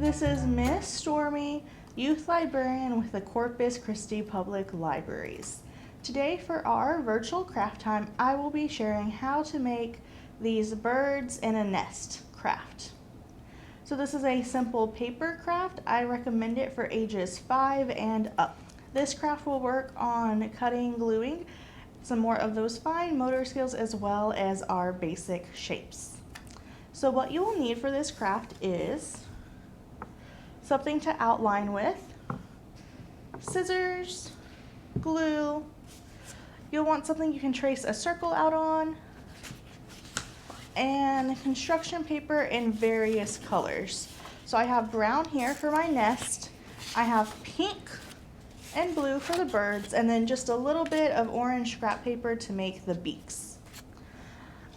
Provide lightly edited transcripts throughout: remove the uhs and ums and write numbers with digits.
This is Miss Stormy, Youth Librarian with the Corpus Christi Public Libraries. Today for our virtual craft time, I will be sharing how to make these birds in a nest craft. So this is a simple paper craft. I recommend it for ages 5 and up. This craft will work on cutting, gluing, some more of those fine motor skills as well as our basic shapes. So what you will need for this craft is something to outline with, scissors, glue. You'll want something you can trace a circle out on, and construction paper in various colors. So I have brown here for my nest, I have pink and blue for the birds, and then just a little bit of orange scrap paper to make the beaks.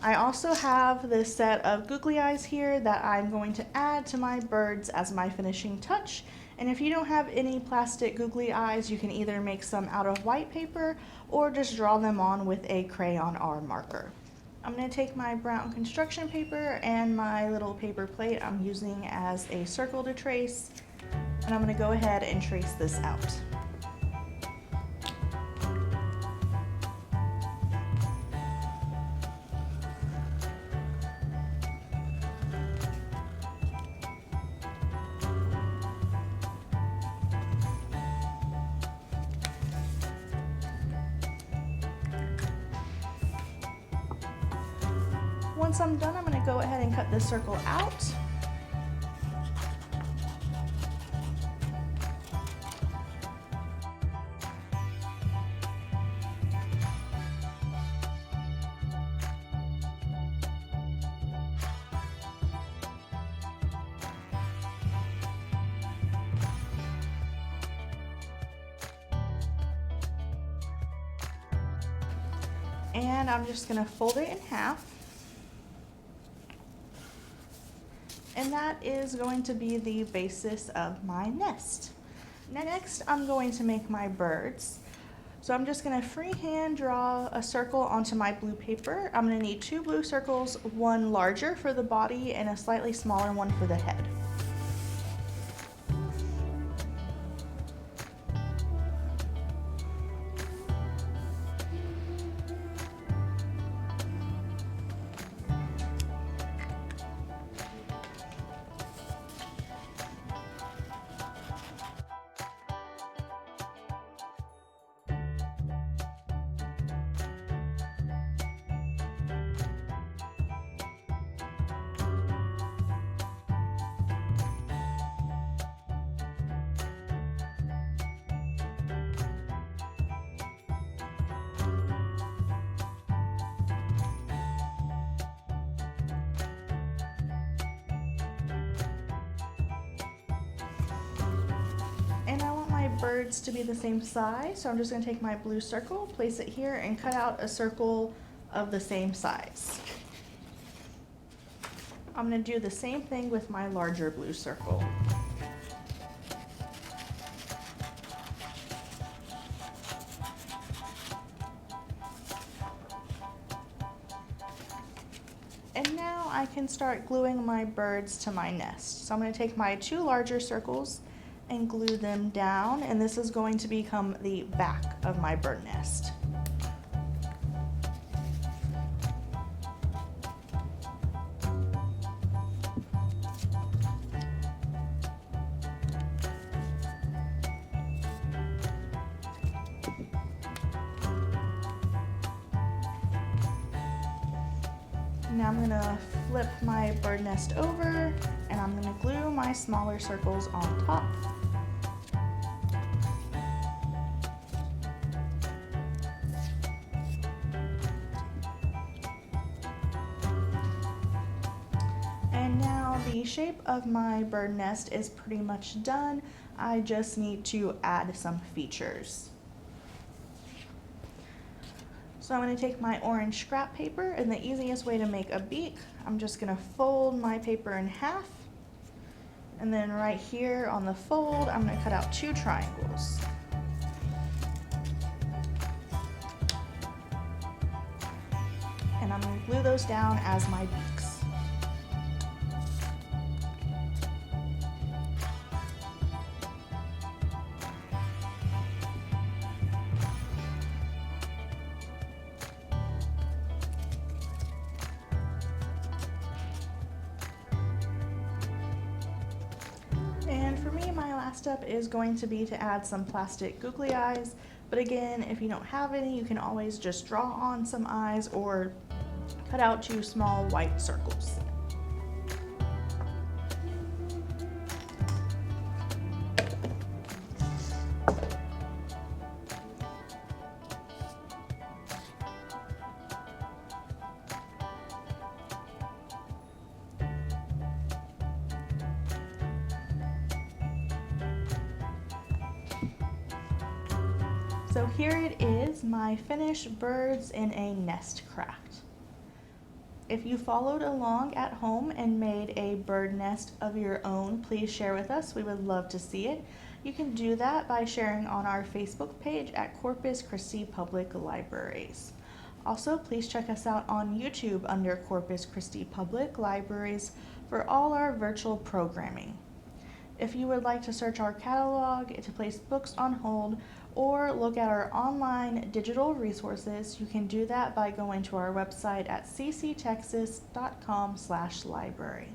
I also have this set of googly eyes here that I'm going to add to my birds as my finishing touch. And if you don't have any plastic googly eyes, you can either make some out of white paper or just draw them on with a crayon or marker. I'm going to take my brown construction paper and my little paper plate I'm using as a circle to trace, and I'm going to go ahead and trace this out. Once I'm done, I'm going to go ahead and cut this circle out. And I'm just going to fold it in half. And that is going to be the basis of my nest. Next, I'm going to make my birds. So I'm just going to freehand draw a circle onto my blue paper. I'm going to need 2 blue circles, one larger for the body and a slightly smaller one for the head. Birds to be the same size, so I'm just going to take my blue circle, place it here, and cut out a circle of the same size. I'm going to do the same thing with my larger blue circle. And now I can start gluing my birds to my nest. So I'm going to take my 2 larger circles and glue them down, and this is going to become the back of my bird nest. Now I'm going to flip my bird nest over, and I'm going to glue my smaller circles on top. And now the shape of my bird nest is pretty much done. I just need to add some features. So I'm going to take my orange scrap paper, and the easiest way to make a beak, I'm just going to fold my paper in half, and then right here on the fold, I'm going to cut out 2 triangles. And I'm going to glue those down as my beaks. for me, my last step is going to be to add some plastic googly eyes. But again, if you don't have any, you can always just draw on some eyes or cut out 2 small white circles. So here it is, my finished birds in a nest craft. If you followed along at home and made a bird nest of your own, please share with us. We would love to see it. You can do that by sharing on our Facebook page at Corpus Christi Public Libraries. Also, please check us out on YouTube under Corpus Christi Public Libraries for all our virtual programming. If you would like to search our catalog, to place books on hold, or look at our online digital resources, you can do that by going to our website at cctexas.com/library.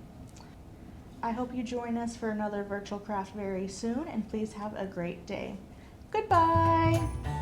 I hope you join us for another virtual craft very soon, and please have a great day. Goodbye!